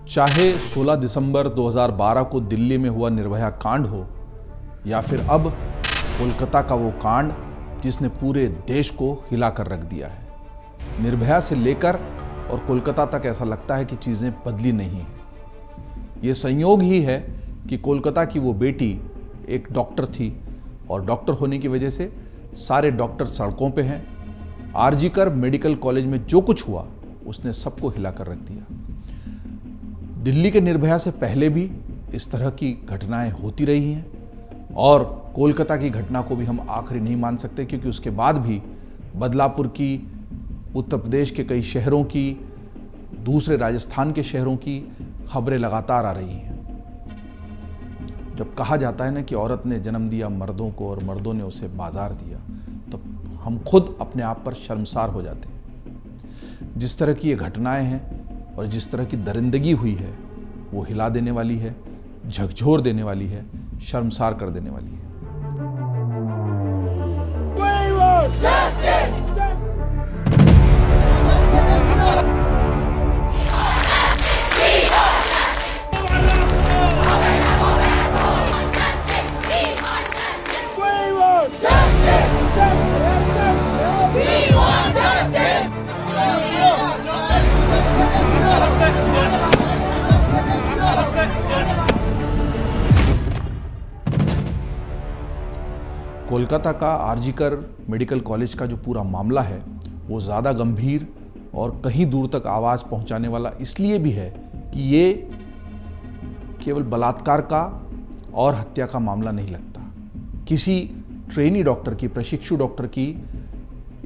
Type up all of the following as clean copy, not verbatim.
चाहे 16 दिसंबर 2012 को दिल्ली में हुआ निर्भया कांड हो या फिर अब कोलकाता का वो कांड जिसने पूरे देश को हिला कर रख दिया है। निर्भया से लेकर और कोलकाता तक ऐसा लगता है कि चीज़ें बदली नहीं हैं। ये संयोग ही है कि कोलकाता की वो बेटी एक डॉक्टर थी और डॉक्टर होने की वजह से सारे डॉक्टर सड़कों पे हैं। आरजीकर मेडिकल कॉलेज में जो कुछ हुआ उसने सबको हिला कर रख दिया। दिल्ली के निर्भया से पहले भी इस तरह की घटनाएं होती रही हैं और कोलकाता की घटना को भी हम आखिरी नहीं मान सकते, क्योंकि उसके बाद भी बदलापुर की, उत्तर प्रदेश के कई शहरों की, दूसरे राजस्थान के शहरों की खबरें लगातार आ रही हैं। जब कहा जाता है ना कि औरत ने जन्म दिया मर्दों को और मर्दों ने उसे बाजार दिया, तो हम खुद अपने आप पर शर्मसार हो जाते हैं। जिस तरह की ये घटनाएं हैं और जिस तरह की दरिंदगी हुई है वो हिला देने वाली है, झकझोर देने वाली है, शर्मसार कर देने वाली है। कोलकाता का आरजीकर मेडिकल कॉलेज का जो पूरा मामला है वो ज़्यादा गंभीर और कहीं दूर तक आवाज़ पहुंचाने वाला इसलिए भी है कि ये केवल बलात्कार का और हत्या का मामला नहीं लगता। किसी ट्रेनी डॉक्टर की, प्रशिक्षु डॉक्टर की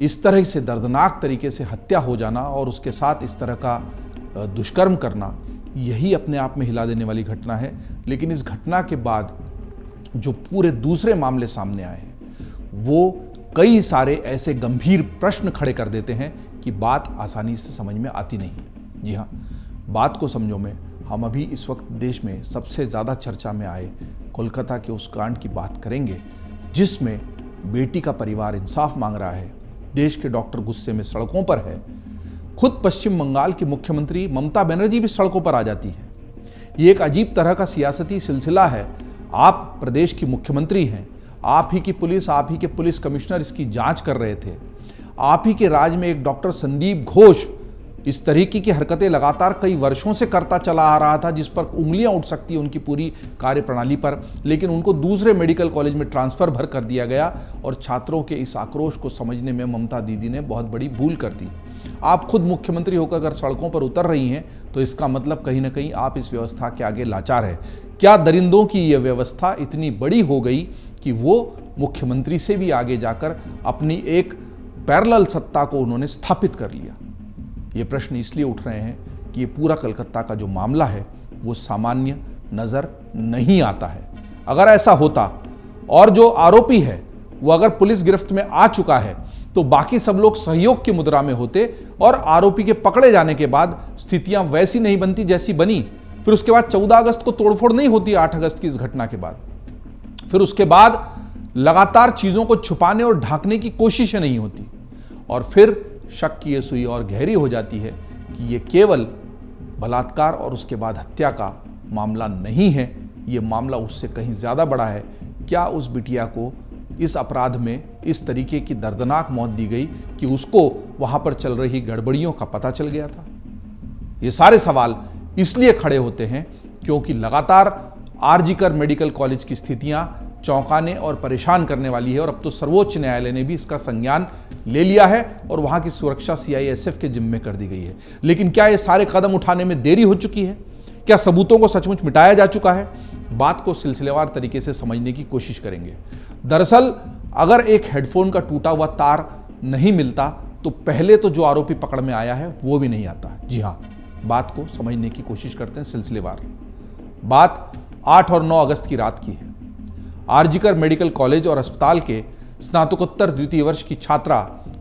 इस तरह से दर्दनाक तरीके से हत्या हो जाना और उसके साथ इस तरह का दुष्कर्म करना, यही अपने आप में हिला देने वाली घटना है। लेकिन इस घटना के बाद जो पूरे दूसरे मामले सामने आए हैं वो कई सारे ऐसे गंभीर प्रश्न खड़े कर देते हैं कि बात आसानी से समझ में आती नहीं है। जी हाँ, बात को समझो में हम अभी इस वक्त देश में सबसे ज़्यादा चर्चा में आए कोलकाता के उस कांड की बात करेंगे जिसमें बेटी का परिवार इंसाफ मांग रहा है। देश के डॉक्टर गुस्से में सड़कों पर है। खुद पश्चिम बंगाल की मुख्यमंत्री ममता बनर्जी भी सड़कों पर आ जाती है। ये एक अजीब तरह का सियासती सिलसिला है। आप प्रदेश की मुख्यमंत्री हैं, आप ही की पुलिस, आप ही के पुलिस कमिश्नर इसकी जांच कर रहे थे। आप ही के राज में एक डॉक्टर संदीप घोष इस तरीके की हरकतें लगातार कई वर्षों से करता चला आ रहा था जिस पर उंगलियां उठ सकती है उनकी पूरी कार्यप्रणाली पर, लेकिन उनको दूसरे मेडिकल कॉलेज में ट्रांसफ़र भर कर दिया गया और छात्रों के इस आक्रोश को समझने में ममता दीदी ने बहुत बड़ी भूल कर दी। आप खुद मुख्यमंत्री होकर अगर सड़कों पर उतर रही हैं तो इसका मतलब कहीं ना कहीं आप इस व्यवस्था के आगे लाचार है। क्या दरिंदों की यह व्यवस्था इतनी बड़ी हो गई कि वो मुख्यमंत्री से भी आगे जाकर अपनी एक पैरेलल सत्ता को उन्होंने स्थापित कर लिया? ये प्रश्न इसलिए उठ रहे हैं कि ये पूरा कलकत्ता का जो मामला है वो सामान्य नज़र नहीं आता है। अगर ऐसा होता और जो आरोपी है वो अगर पुलिस गिरफ्त में आ चुका है तो बाकी सब लोग सहयोग की मुद्रा में होते और आरोपी के पकड़े जाने के बाद स्थितियां वैसी नहीं बनती जैसी बनी। फिर उसके बाद 14 अगस्त को तोड़फोड़ नहीं होती 8 अगस्त की इस घटना के बाद। फिर उसके बाद लगातार चीज़ों को छुपाने और ढांकने की कोशिशें नहीं होती और फिर शक की ये सुई और गहरी हो जाती है कि ये केवल बलात्कार और उसके बाद हत्या का मामला नहीं है, ये मामला उससे कहीं ज़्यादा बड़ा है। क्या उस बिटिया को इस अपराध में इस तरीके की दर्दनाक मौत दी गई कि उसको वहाँ पर चल रही गड़बड़ियों का पता चल गया था? ये सारे सवाल इसलिए खड़े होते हैं क्योंकि लगातार आरजीकर मेडिकल कॉलेज की स्थितियां चौंकाने और परेशान करने वाली है और अब तो सर्वोच्च न्यायालय ने भी इसका संज्ञान ले लिया है और वहां की सुरक्षा सीआईएसएफ के जिम्मे कर दी गई है। लेकिन क्या ये सारे कदम उठाने में देरी हो चुकी है? क्या सबूतों को सचमुच मिटाया जा चुका है? बात को सिलसिलेवार तरीके से समझने की कोशिश करेंगे। दरअसल अगर एक हेडफोन का टूटा हुआ तार नहीं मिलता तो पहले तो जो आरोपी पकड़ में आया है वो भी नहीं आता। जी हाँ, बात को समझने की कोशिश करते हैं सिलसिलेवार। बात 8 और 9 अगस्त की रात की है। आरजीकर मेडिकल कॉलेज और अस्पताल के स्नातकोत्तर द्वितीय वर्ष की छात्रा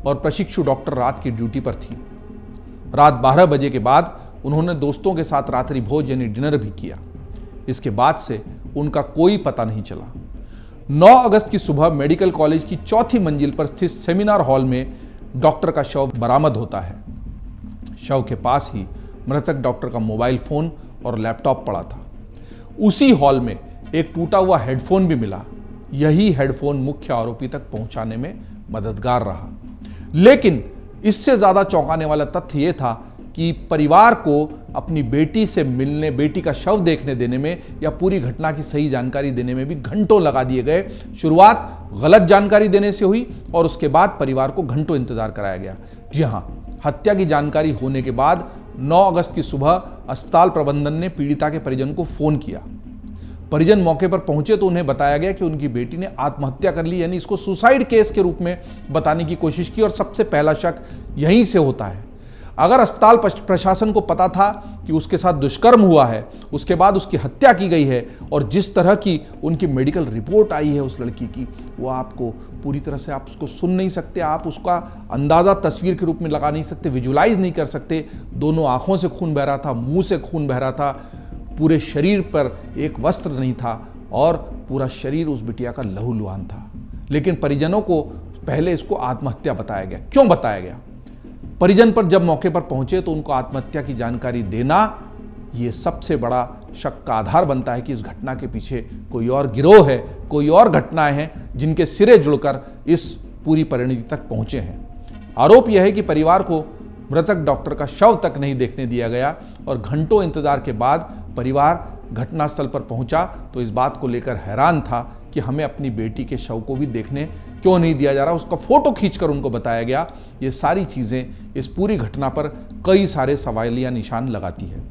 और प्रशिक्षु डॉक्टर रात की ड्यूटी पर थी। रात 12 बजे के बाद उन्होंने दोस्तों के साथ रात्रि भोज यानी डिनर भी किया। इसके बाद से उनका कोई पता नहीं चला। 9 अगस्त की सुबह मेडिकल कॉलेज की 4थी मंजिल पर स्थित सेमिनार हॉल में डॉक्टर का शव बरामद होता है। शव के पास ही मृतक डॉक्टर का मोबाइल फोन और लैपटॉप पड़ा था। उसी हॉल में एक टूटा हुआ हेडफोन भी मिला। यही हेडफोन मुख्य आरोपी तक पहुंचाने में मददगार रहा। लेकिन इससे ज्यादा चौंकाने वाला तथ्य यह था कि परिवार को अपनी बेटी से मिलने, बेटी का शव देखने देने में या पूरी घटना की सही जानकारी देने में भी घंटों लगा दिए गए। शुरुआत गलत जानकारी देने से हुई और उसके बाद परिवार को घंटों इंतजार कराया गया। जी हां, हत्या की जानकारी होने के बाद 9 अगस्त की सुबह अस्पताल प्रबंधन ने पीड़िता के परिजन को फोन किया। परिजन मौके पर पहुंचे तो उन्हें बताया गया कि उनकी बेटी ने आत्महत्या कर ली, यानी इसको सुसाइड केस के रूप में बताने की कोशिश की और सबसे पहला शक यहीं से होता है। अगर अस्पताल प्रशासन को पता था कि उसके साथ दुष्कर्म हुआ है, उसके बाद उसकी हत्या की गई है और जिस तरह की उनकी मेडिकल रिपोर्ट आई है उस लड़की की, वो आपको पूरी तरह से आप उसको सुन नहीं सकते, आप उसका अंदाज़ा तस्वीर के रूप में लगा नहीं सकते, विजुलाइज नहीं कर सकते। दोनों आंखों से खून बह रहा था, मुंह से खून बह रहा था, पूरे शरीर पर एक वस्त्र नहीं था और पूरा शरीर उस बिटिया का लहूलुहान था। लेकिन परिजनों को पहले इसको आत्महत्या बताया गया। क्यों बताया गया? परिजन पर जब मौके पर पहुंचे तो उनको आत्महत्या की जानकारी देना ये सबसे बड़ा शक का आधार बनता है कि इस घटना के पीछे कोई और गिरोह है, कोई और घटनाएं हैं जिनके सिरे जुड़कर इस पूरी परिणति तक पहुंचे हैं। आरोप यह है कि परिवार को मृतक डॉक्टर का शव तक नहीं देखने दिया गया और घंटों इंतजार के बाद परिवार घटनास्थल पर पहुंचा तो इस बात को लेकर हैरान था कि हमें अपनी बेटी के शव को भी देखने क्यों नहीं दिया जा रहा, उसका फोटो खींचकर उनको बताया गया। ये सारी चीजें इस पूरी घटना पर कई सारे सवालिया निशान लगाती है।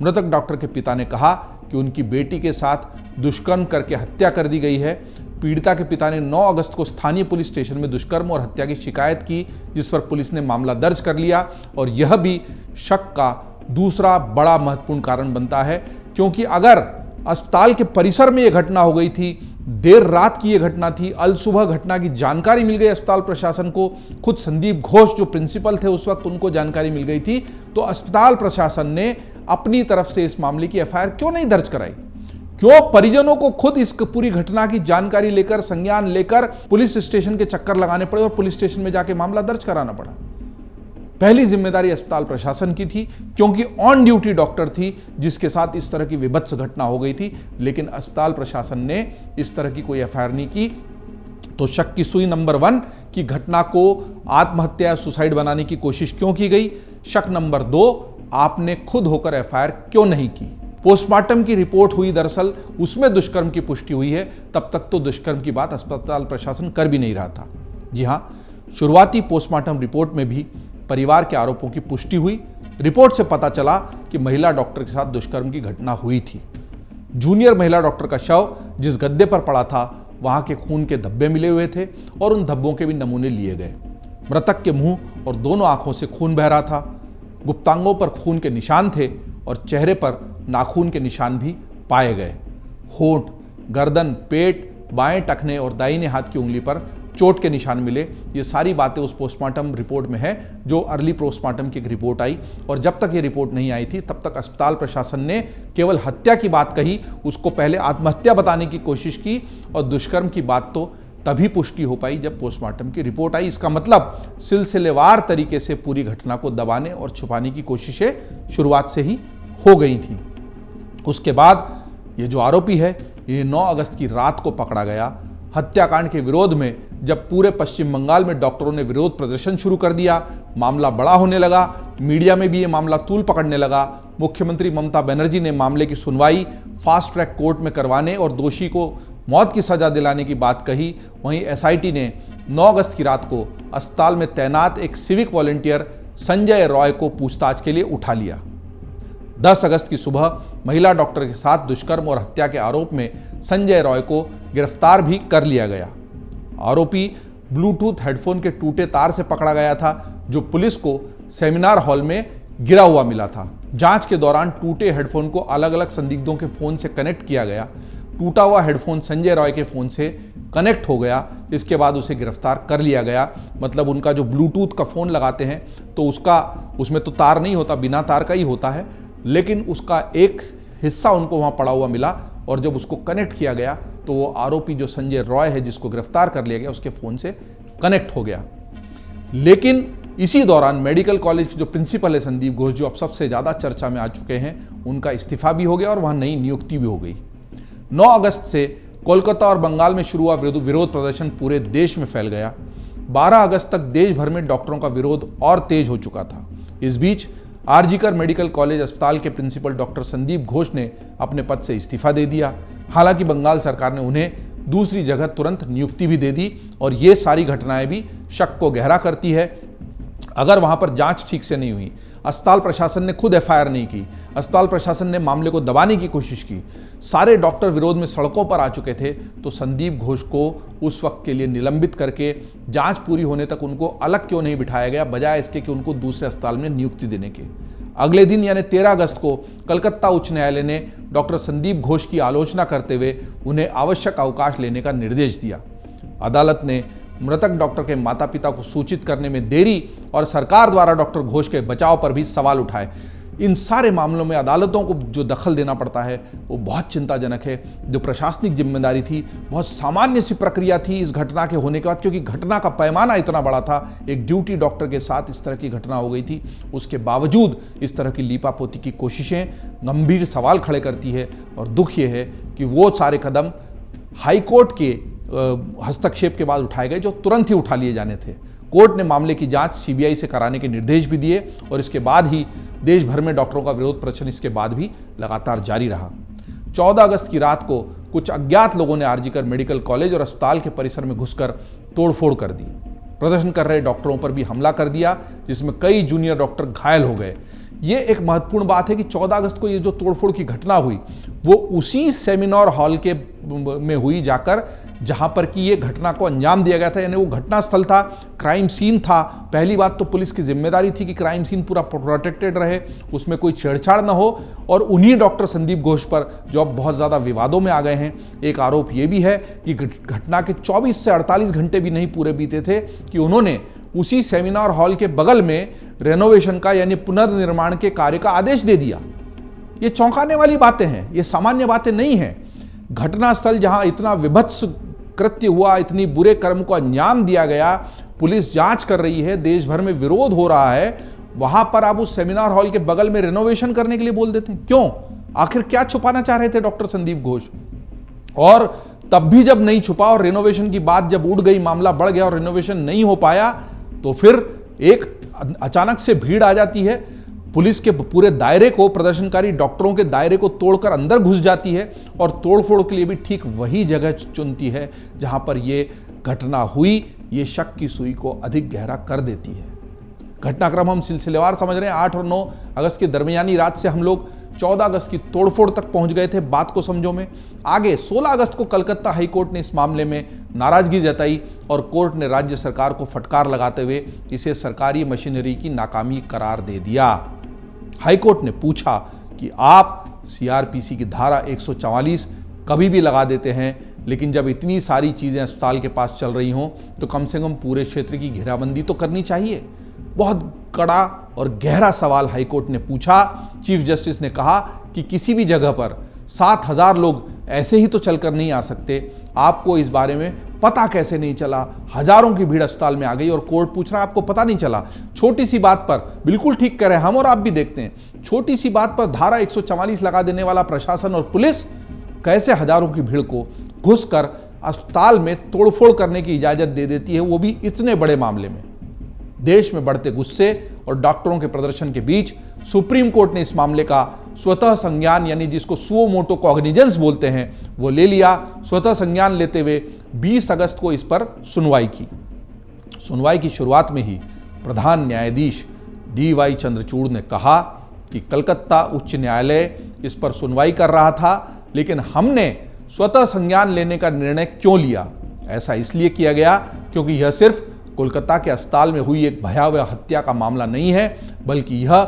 मृतक डॉक्टर के पिता ने कहा कि उनकी बेटी के साथ दुष्कर्म करके हत्या कर दी गई है। पीड़िता के पिता ने 9 अगस्त को स्थानीय पुलिस स्टेशन में दुष्कर्म और हत्या की शिकायत की, जिस पर पुलिस ने मामला दर्ज कर लिया और यह भी शक का दूसरा बड़ा महत्वपूर्ण कारण बनता है, क्योंकि अगर अस्पताल के परिसर में यह घटना हो गई थी, देर रात की यह घटना थी, अल सुबह घटना की जानकारी मिल गई अस्पताल प्रशासन को, खुद संदीप घोष जो प्रिंसिपल थे उस वक्त उनको जानकारी मिल गई थी, तो अस्पताल प्रशासन ने अपनी तरफ से इस मामले की एफआईआर क्यों नहीं दर्ज कराई? क्यों परिजनों को खुद इस पूरी घटना की जानकारी लेकर, संज्ञान लेकर पुलिस स्टेशन के चक्कर लगाने पड़े और पुलिस स्टेशन में जाके मामला दर्ज कराना पड़ा? पहली जिम्मेदारी अस्पताल प्रशासन की थी, क्योंकि ऑन ड्यूटी डॉक्टर थी जिसके साथ इस तरह की विभत्स घटना हो गई थी। लेकिन अस्पताल प्रशासन ने इस तरह की कोई एफआईआर नहीं की। तो शक की सुई नंबर 1 कि घटना को आत्महत्या या सुसाइड बनाने की कोशिश क्यों की गई। शक नंबर 2, आपने खुद होकर एफआईआर क्यों नहीं की। पोस्टमार्टम की रिपोर्ट हुई, दरअसल उसमें दुष्कर्म की पुष्टि हुई है, तब तक तो दुष्कर्म की बात अस्पताल प्रशासन कर भी नहीं रहा था। जी हां, शुरुआती पोस्टमार्टम रिपोर्ट में भी परिवार के आरोपों की पुष्टि हुई। रिपोर्ट से पता चला कि महिला डॉक्टर के साथ दुष्कर्म की घटना हुई थी। जूनियर महिला डॉक्टर का शव जिस गद्दे पर पड़ा था वहां के खून के धब्बे मिले हुए थे और उन धब्बों के भी नमूने लिए गए। मृतक के मुंह और दोनों आंखों से खून बह रहा था। गुप्तांगों पर खून के निशान थे और चेहरे पर नाखून के निशान भी पाए गए। होंठ, गर्दन, पेट, बाएं टखने और दाहिने हाथ की उंगली पर चोट के निशान मिले। ये सारी बातें उस पोस्टमार्टम रिपोर्ट में है जो अर्ली पोस्टमार्टम की एक रिपोर्ट आई, और जब तक ये रिपोर्ट नहीं आई थी तब तक अस्पताल प्रशासन ने केवल हत्या की बात कही, उसको पहले आत्महत्या बताने की कोशिश की और दुष्कर्म की बात तो तभी पुष्टि हो पाई जब पोस्टमार्टम की रिपोर्ट आई। इसका मतलब सिलसिलेवार तरीके से पूरी घटना को दबाने और छुपाने की कोशिशें शुरुआत से ही हो गई थी। उसके बाद ये जो आरोपी है ये 9 अगस्त की रात को पकड़ा गया। हत्याकांड के विरोध में जब पूरे पश्चिम बंगाल में डॉक्टरों ने विरोध प्रदर्शन शुरू कर दिया, मामला बड़ा होने लगा, मीडिया में भी ये मामला तूल पकड़ने लगा। मुख्यमंत्री ममता बनर्जी ने मामले की सुनवाई फास्ट ट्रैक कोर्ट में करवाने और दोषी को मौत की सजा दिलाने की बात कही। वहीं एसआईटी ने 9 अगस्त की रात को अस्पताल में तैनात एक सिविक वॉलंटियर संजय रॉय को पूछताछ के लिए उठा लिया। 10 अगस्त की सुबह महिला डॉक्टर के साथ दुष्कर्म और हत्या के आरोप में संजय रॉय को गिरफ्तार भी कर लिया गया। आरोपी ब्लूटूथ हेडफोन के टूटे तार से पकड़ा गया था जो पुलिस को सेमिनार हॉल में गिरा हुआ मिला था। जांच के दौरान टूटे हेडफोन को अलग अलग संदिग्धों के फोन से कनेक्ट किया गया। टूटा हुआ हेडफोन संजय रॉय के फोन से कनेक्ट हो गया। इसके बाद उसे गिरफ्तार कर लिया गया। मतलब उनका जो ब्लूटूथ का फोन लगाते हैं तो उसमें तो तार नहीं होता, बिना तार का ही होता है, लेकिन उसका एक हिस्सा उनको वहां पड़ा हुआ मिला और जब उसको कनेक्ट किया गया तो वो आरोपी जो संजय रॉय है जिसको गिरफ्तार कर लिया गया उसके फोन से कनेक्ट हो गया। लेकिन इसी दौरान मेडिकल कॉलेज के जो प्रिंसिपल है संदीप घोष, जो अब सबसे ज़्यादा चर्चा में आ चुके हैं, उनका इस्तीफा भी हो गया और वहाँ नई नियुक्ति भी हो गई। 9 अगस्त से कोलकाता और बंगाल में शुरू हुआ विरोध प्रदर्शन पूरे देश में फैल गया। 12 अगस्त तक देश भर में डॉक्टरों का विरोध और तेज हो चुका था। इस बीच आरजीकर मेडिकल कॉलेज अस्पताल के प्रिंसिपल डॉक्टर संदीप घोष ने अपने पद से इस्तीफा दे दिया। हालांकि बंगाल सरकार ने उन्हें दूसरी जगह तुरंत नियुक्ति भी दे दी और ये सारी घटनाएं भी शक को गहरा करती है। अगर वहां पर जांच ठीक से नहीं हुई, अस्पताल प्रशासन ने खुद एफआईआर नहीं की, अस्पताल प्रशासन ने मामले को दबाने की कोशिश की, सारे डॉक्टर विरोध में सड़कों पर आ चुके थे, तो संदीप घोष को उस वक्त के लिए निलंबित करके जांच पूरी होने तक उनको अलग क्यों नहीं बिठाया गया, बजाय इसके कि उनको दूसरे अस्पताल में नियुक्ति देने के। अगले दिन यानी 13 अगस्त को कलकत्ता उच्च न्यायालय ने डॉक्टर संदीप घोष की आलोचना करते हुए उन्हें आवश्यक अवकाश लेने का निर्देश दिया। अदालत ने मृतक डॉक्टर के माता पिता को सूचित करने में देरी और सरकार द्वारा डॉक्टर घोष के बचाव पर भी सवाल उठाए। इन सारे मामलों में अदालतों को जो दखल देना पड़ता है वो बहुत चिंताजनक है। जो प्रशासनिक जिम्मेदारी थी, बहुत सामान्य सी प्रक्रिया थी इस घटना के होने के बाद, क्योंकि घटना का पैमाना इतना बड़ा था। एक ड्यूटी डॉक्टर के साथ इस तरह की घटना हो गई थी, उसके बावजूद इस तरह की लीपापोती की कोशिशें गंभीर सवाल खड़े करती है। और दुख ये है कि वो सारे कदम हाईकोर्ट के हस्तक्षेप के बाद उठाए गए जो तुरंत ही उठा लिए जाने थे। कोर्ट ने मामले की जांच सीबीआई से कराने के निर्देश भी दिए और इसके बाद ही देश भर में डॉक्टरों का विरोध प्रदर्शन इसके बाद भी लगातार जारी रहा। 14 अगस्त की रात को कुछ अज्ञात लोगों ने आरजीकर मेडिकल कॉलेज और अस्पताल के परिसर में घुसकर तोड़फोड़ कर दी। प्रदर्शन कर रहे डॉक्टरों पर भी हमला कर दिया, जिसमें कई जूनियर डॉक्टर घायल हो गए। ये एक महत्वपूर्ण बात है कि 14 अगस्त को ये जो तोड़फोड़ की घटना हुई वो उसी सेमिनार हॉल के में हुई जाकर जहां पर कि ये घटना को अंजाम दिया गया था। यानी वो घटना स्थल था, क्राइम सीन था। पहली बात तो पुलिस की जिम्मेदारी थी कि क्राइम सीन पूरा प्रोटेक्टेड रहे, उसमें कोई छेड़छाड़ ना हो। और उन्हीं डॉक्टर संदीप घोष पर जो अब बहुत ज़्यादा विवादों में आ गए हैं, एक आरोप ये भी है कि घटना के 24 से 48 घंटे भी नहीं पूरे बीते थे कि उन्होंने उसी सेमिनार हॉल के बगल में रेनोवेशन का यानी पुनर्निर्माण के कार्य का आदेश दे दिया। ये चौंकाने वाली बातें हैं, ये सामान्य बातें नहीं हैं। घटनास्थल जहां इतना विभत्स कृत्य हुआ, इतनी बुरे कर्म को अंजाम दिया गया, पुलिस जांच कर रही है, देश भर में विरोध हो रहा है, वहां पर आप उस सेमिनार हॉल के बगल में रेनोवेशन करने के लिए बोल देते हैं। क्यों? आखिर क्या छुपाना चाह रहे थे डॉक्टर संदीप घोष? और तब भी जब नहीं छुपा और रेनोवेशन की बात जब उड़ गई, मामला बढ़ गया और रेनोवेशन नहीं हो पाया, तो फिर एक अचानक से भीड़ आ जाती है, पुलिस के पूरे दायरे को, प्रदर्शनकारी डॉक्टरों के दायरे को तोड़कर अंदर घुस जाती है और तोड़फोड़ के लिए भी ठीक वही जगह चुनती है जहां पर यह घटना हुई। ये शक की सुई को अधिक गहरा कर देती है। घटनाक्रम हम सिलसिलेवार समझ रहे हैं। 8 और 9 अगस्त की दरमियानी रात से हम लोग 14 अगस्त की तोड़फोड़ तक पहुंच गए थे। बात को समझो में आगे 16 अगस्त को कलकत्ता हाईकोर्ट ने इस मामले में नाराजगी जताई और कोर्ट ने राज्य सरकार को फटकार लगाते हुए इसे सरकारी मशीनरी की नाकामी करार दे दिया। हाईकोर्ट ने पूछा कि आप सीआरपीसी की धारा 144 कभी भी लगा देते हैं, लेकिन जब इतनी सारी चीज़ें अस्पताल के पास चल रही हों तो कम से कम पूरे क्षेत्र की घेराबंदी तो करनी चाहिए। बहुत कड़ा और गहरा सवाल हाईकोर्ट ने पूछा। चीफ जस्टिस ने कहा कि किसी भी जगह पर 7,000 लोग ऐसे ही तो चलकर नहीं आ सकते। आपको इस बारे में पता कैसे नहीं चला? हजारों की भीड़ अस्पताल में आ गई और कोर्ट पूछ रहा है आपको पता नहीं चला? छोटी सी बात पर, बिल्कुल ठीक कह रहे हैं हम और आप भी देखते हैं, छोटी सी बात पर धारा 144 लगा देने वाला प्रशासन और पुलिस कैसे हजारों की भीड़ को घुसकर अस्पताल में तोड़फोड़ करने की इजाजत दे देती है, वो भी इतने बड़े मामले में। देश में बढ़ते गुस्से और डॉक्टरों के प्रदर्शन के बीच सुप्रीम कोर्ट ने इस मामले का स्वतः संज्ञान, यानी जिसको सुओ मोटो कॉग्निजेंस बोलते हैं, वो ले लिया। स्वतः संज्ञान लेते हुए 20 अगस्त को इस पर सुनवाई की। सुनवाई की शुरुआत में ही प्रधान न्यायाधीश DY चंद्रचूड़ ने कहा कि कलकत्ता उच्च न्यायालय इस पर सुनवाई कर रहा था, लेकिन हमने स्वतः संज्ञान लेने का निर्णय क्यों लिया? ऐसा इसलिए किया गया क्योंकि यह सिर्फ कोलकाता के अस्पताल में हुई एक भयावह हत्या का मामला नहीं है, बल्कि यह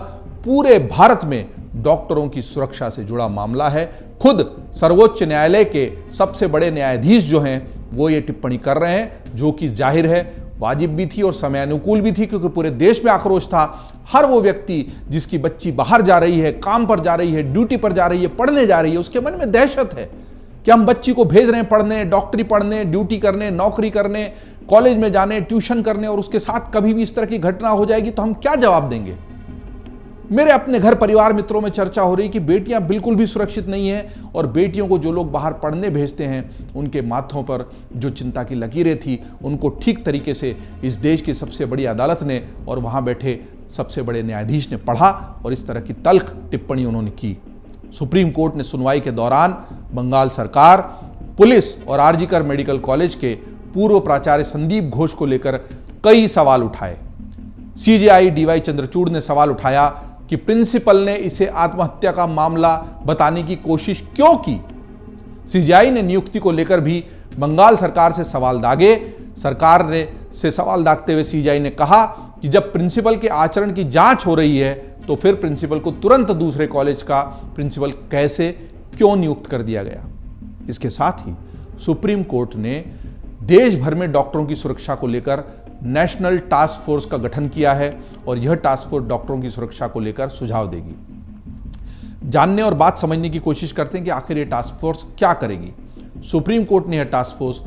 पूरे भारत में डॉक्टरों की सुरक्षा से जुड़ा मामला है। खुद सर्वोच्च न्यायालय के सबसे बड़े न्यायाधीश जो हैं वो ये टिप्पणी कर रहे हैं, जो कि जाहिर है वाजिब भी थी और समयानुकूल भी थी, क्योंकि पूरे देश में आक्रोश था। हर वो व्यक्ति जिसकी बच्ची बाहर जा रही है, काम पर जा रही है, ड्यूटी पर जा रही है, पढ़ने जा रही है, उसके मन में दहशत है कि हम बच्ची को भेज रहे हैं पढ़ने, डॉक्टरी पढ़ने, ड्यूटी करने, नौकरी करने, कॉलेज में जाने, ट्यूशन करने, और उसके साथ कभी भी इस तरह की घटना हो जाएगी तो हम क्या जवाब देंगे? मेरे अपने घर परिवार मित्रों में चर्चा हो रही कि बेटियां बिल्कुल भी सुरक्षित नहीं हैं, और बेटियों को जो लोग बाहर पढ़ने भेजते हैं उनके माथों पर जो चिंता की लकीरें थी उनको ठीक तरीके से इस देश की सबसे बड़ी अदालत ने और वहां बैठे सबसे बड़े न्यायाधीश ने पढ़ा, और इस तरह की तल्ख टिप्पणी उन्होंने की। सुप्रीम कोर्ट ने सुनवाई के दौरान बंगाल सरकार, पुलिस और आरजीकर मेडिकल कॉलेज के पूर्व प्राचार्य संदीप घोष को लेकर कई सवाल उठाए। सीजेआई डीवाई चंद्रचूड़ ने सवाल उठाया कि प्रिंसिपल ने इसे आत्महत्या का मामला बताने की कोशिश क्यों की। सीजेआई ने नियुक्ति को लेकर भी बंगाल सरकार से सवाल दागे। सरकार ने से सवाल दागते हुए सीजेआई ने कहा कि जब प्रिंसिपल के आचरण की जांच हो रही है तो फिर प्रिंसिपल को तुरंत दूसरे कॉलेज का प्रिंसिपल कैसे क्यों नियुक्त कर दिया गया। इसके साथ ही सुप्रीम कोर्ट ने देश भर में डॉक्टरों की सुरक्षा को लेकर नेशनल टास्क फोर्स का गठन किया है, और यह टास्क फोर्स डॉक्टरों की सुरक्षा को लेकर सुझाव देगी। जानने और बात समझने की कोशिश करते हैं कि आखिर यह टास्क फोर्स क्या करेगी। सुप्रीम कोर्ट ने यह टास्क फोर्स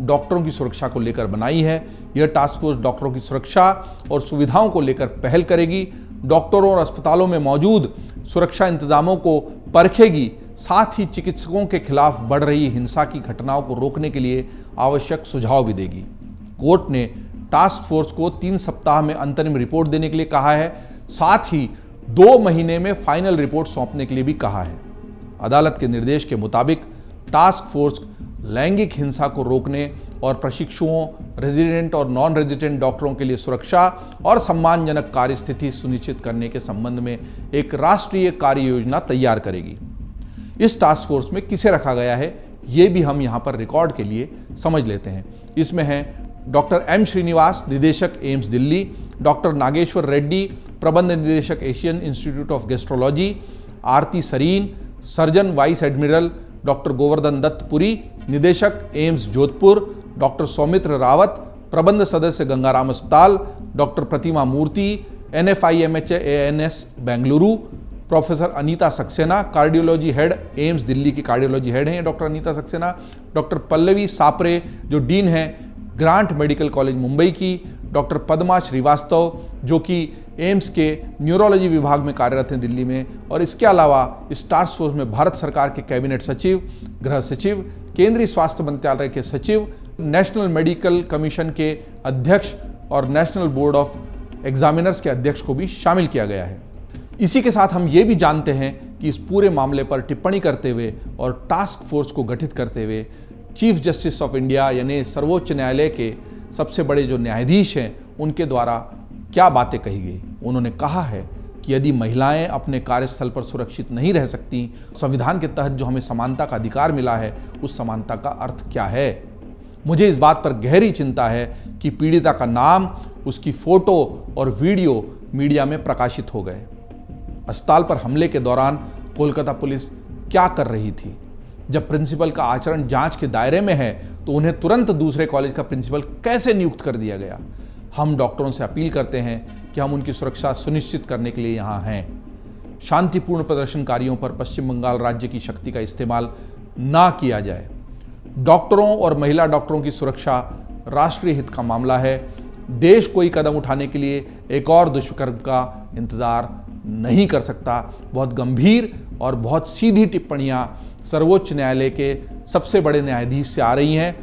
डॉक्टरों की सुरक्षा को लेकर बनाई है। यह टास्क फोर्स डॉक्टरों की सुरक्षा और सुविधाओं को लेकर पहल करेगी, डॉक्टरों और अस्पतालों में मौजूद सुरक्षा इंतजामों को परखेगी, साथ ही चिकित्सकों के खिलाफ बढ़ रही हिंसा की घटनाओं को रोकने के लिए आवश्यक सुझाव भी देगी। कोर्ट ने टास्क फोर्स को 3 सप्ताह में अंतरिम रिपोर्ट देने के लिए कहा है, साथ ही 2 महीने में फाइनल रिपोर्ट सौंपने के लिए भी कहा है। अदालत के निर्देश के मुताबिक टास्क फोर्स लैंगिक हिंसा को रोकने और प्रशिक्षुओं, रेजिडेंट और नॉन रेजिडेंट डॉक्टरों के लिए सुरक्षा और सम्मानजनक कार्य स्थिति सुनिश्चित करने के संबंध में एक राष्ट्रीय कार्य योजना तैयार करेगी। इस टास्क फोर्स में किसे रखा गया है ये भी हम यहाँ पर रिकॉर्ड के लिए समझ लेते हैं। इसमें हैं डॉक्टर एम श्रीनिवास, निदेशक एम्स दिल्ली, डॉक्टर नागेश्वर रेड्डी, प्रबंध निदेशक Asian institute of gastrology, Aarti Sarin, surgeon vice admiral doctor Govardhan Dutt Puri, निदेशक एम्स जोधपुर, डॉक्टर सौमित्र रावत, प्रबंध सदस्य गंगाराम अस्पताल, doctor Pratima Murthy, NFIMHANS Bengaluru, professor Anita Saxena, cardiology head AIIMS Delhi की कार्डियोलॉजी हेड हैं डॉक्टर अनीता सक्सेना, डॉक्टर पल्लवी सापरे जो डीन हैं ग्रांट मेडिकल कॉलेज मुंबई की, डॉक्टर पद्मा श्रीवास्तव जो कि एम्स के न्यूरोलॉजी विभाग में कार्यरत हैं दिल्ली में, और इसके अलावा इस टास्क फोर्स में भारत सरकार के कैबिनेट सचिव, गृह सचिव, केंद्रीय स्वास्थ्य मंत्रालय के सचिव, नेशनल मेडिकल कमीशन के अध्यक्ष और नेशनल बोर्ड ऑफ एग्जामिनर्स के अध्यक्ष को भी शामिल किया गया है। इसी के साथ हम ये भी जानते हैं कि इस पूरे मामले पर टिप्पणी करते हुए और टास्क फोर्स को गठित करते हुए चीफ जस्टिस ऑफ इंडिया यानी सर्वोच्च न्यायालय के सबसे बड़े जो न्यायाधीश हैं उनके द्वारा क्या बातें कही गई। उन्होंने कहा है कि यदि महिलाएं अपने कार्यस्थल पर सुरक्षित नहीं रह सकती, संविधान के तहत जो हमें समानता का अधिकार मिला है उस समानता का अर्थ क्या है। मुझे इस बात पर गहरी चिंता है कि पीड़िता का नाम, उसकी फोटो और वीडियो मीडिया में प्रकाशित हो गए। अस्पताल पर हमले के दौरान कोलकाता पुलिस क्या कर रही थी? जब प्रिंसिपल का आचरण जांच के दायरे में है तो उन्हें तुरंत दूसरे कॉलेज का प्रिंसिपल कैसे नियुक्त कर दिया गया? हम डॉक्टरों से अपील करते हैं कि हम उनकी सुरक्षा सुनिश्चित करने के लिए यहाँ हैं। शांतिपूर्ण प्रदर्शनकारियों पर पश्चिम बंगाल राज्य की शक्ति का इस्तेमाल ना किया जाए। डॉक्टरों और महिला डॉक्टरों की सुरक्षा राष्ट्रीय हित का मामला है। देश कोई कदम उठाने के लिए एक और दुष्कर्म का इंतजार नहीं कर सकता। बहुत गंभीर और बहुत सीधी टिप्पणियां सर्वोच्च न्यायालय के सबसे बड़े न्यायाधीश से आ रही हैं।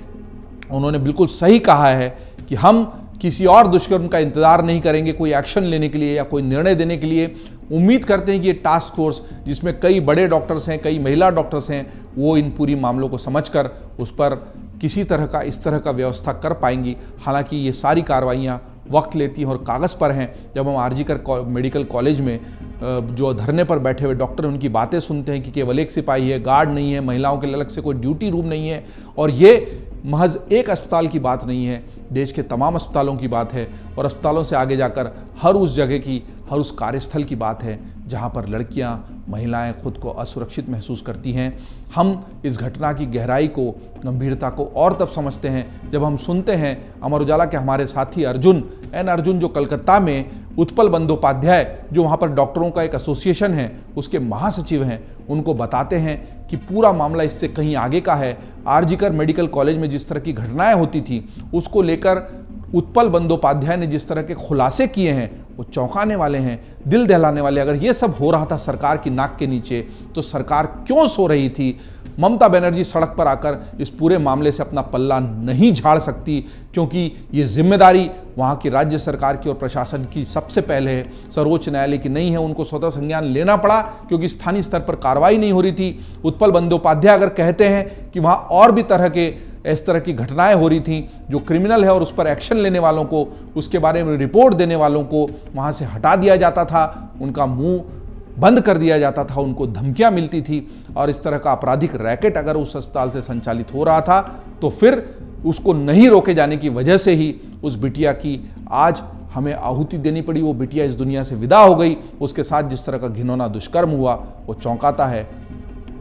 उन्होंने बिल्कुल सही कहा है कि हम किसी और दुष्कर्म का इंतजार नहीं करेंगे कोई एक्शन लेने के लिए या कोई निर्णय देने के लिए। उम्मीद करते हैं कि ये टास्क फोर्स जिसमें कई बड़े डॉक्टर्स हैं, कई महिला डॉक्टर्स हैं, वो इन पूरी मामलों को समझकर उस पर किसी तरह का इस तरह का व्यवस्था कर पाएंगी। हालांकि ये सारी कार्रवाइयाँ वक्त लेती हैं और कागज़ पर हैं। जब हम आरजीकर मेडिकल कॉलेज में जो धरने पर बैठे हुए डॉक्टर उनकी बातें सुनते हैं कि केवल एक सिपाही है, गार्ड नहीं है, महिलाओं के लिए अलग से कोई ड्यूटी रूम नहीं है, और ये महज एक अस्पताल की बात नहीं है, देश के तमाम अस्पतालों की बात है, और अस्पतालों से आगे जाकर हर उस जगह की, हर उस कार्यस्थल की बात है जहां पर लड़कियां, महिलाएं खुद को असुरक्षित महसूस करती हैं। हम इस घटना की गहराई को, गंभीरता को और तब समझते हैं जब हम सुनते हैं अमर उजाला के हमारे साथी अर्जुन जो कलकत्ता में उत्पल बंदोपाध्याय जो वहाँ पर डॉक्टरों का एक एसोसिएशन है उसके महासचिव हैं, उनको बताते हैं कि पूरा मामला इससे कहीं आगे का है। आरजीकर मेडिकल कॉलेज में जिस तरह की घटनाएं होती थी उसको लेकर उत्पल बंदोपाध्याय ने जिस तरह के खुलासे किए हैं वो चौंकाने वाले हैं, दिल दहलाने वाले। अगर ये सब हो रहा था सरकार की नाक के नीचे तो सरकार क्यों सो रही थी? ममता बनर्जी सड़क पर आकर इस पूरे मामले से अपना पल्ला नहीं झाड़ सकती, क्योंकि ये जिम्मेदारी वहाँ की राज्य सरकार की और प्रशासन की सबसे पहले है, सर्वोच्च न्यायालय की नहीं है। उनको स्वतः संज्ञान लेना पड़ा क्योंकि स्थानीय स्तर पर कार्रवाई नहीं हो रही थी। उत्पल बंदोपाध्याय अगर कहते हैं कि वहाँ और भी इस तरह की घटनाएं हो रही थी जो क्रिमिनल है और उस पर एक्शन लेने वालों को, उसके बारे में रिपोर्ट देने वालों को वहाँ से हटा दिया जाता था, उनका मुंह बंद कर दिया जाता था, उनको धमकियां मिलती थी, और इस तरह का आपराधिक रैकेट अगर उस अस्पताल से संचालित हो रहा था तो फिर उसको नहीं रोके जाने की वजह से ही उस बिटिया की आज हमें आहुति देनी पड़ी। वो बिटिया इस दुनिया से विदा हो गई। उसके साथ जिस तरह का घिनौना दुष्कर्म हुआ वो चौंकाता है,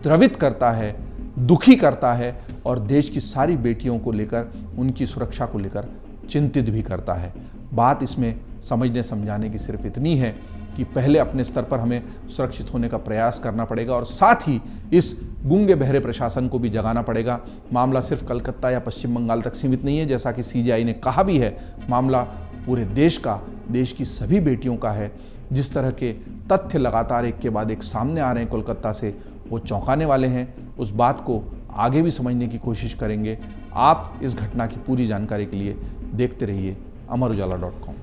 द्रवित करता है, दुखी करता है और देश की सारी बेटियों को लेकर, उनकी सुरक्षा को लेकर चिंतित भी करता है। बात इसमें समझने समझाने की सिर्फ इतनी है कि पहले अपने स्तर पर हमें सुरक्षित होने का प्रयास करना पड़ेगा और साथ ही इस गूंगे बहरे प्रशासन को भी जगाना पड़ेगा। मामला सिर्फ कलकत्ता या पश्चिम बंगाल तक सीमित नहीं है, जैसा कि सीजेआई ने कहा भी है, मामला पूरे देश का, देश की सभी बेटियों का है। जिस तरह के तथ्य लगातार एक के बाद एक सामने आ रहे हैं कोलकाता से, वो चौंकाने वाले हैं। उस बात को आगे भी समझने की कोशिश करेंगे। आप इस घटना की पूरी जानकारी के लिए देखते रहिए amarujala.com।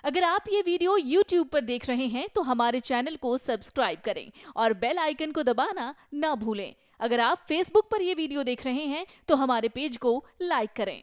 अगर आप ये वीडियो YouTube पर देख रहे हैं तो हमारे चैनल को सब्सक्राइब करें और बेल आइकन को दबाना ना भूलें। अगर आप Facebook पर ये वीडियो देख रहे हैं तो हमारे पेज को लाइक करें।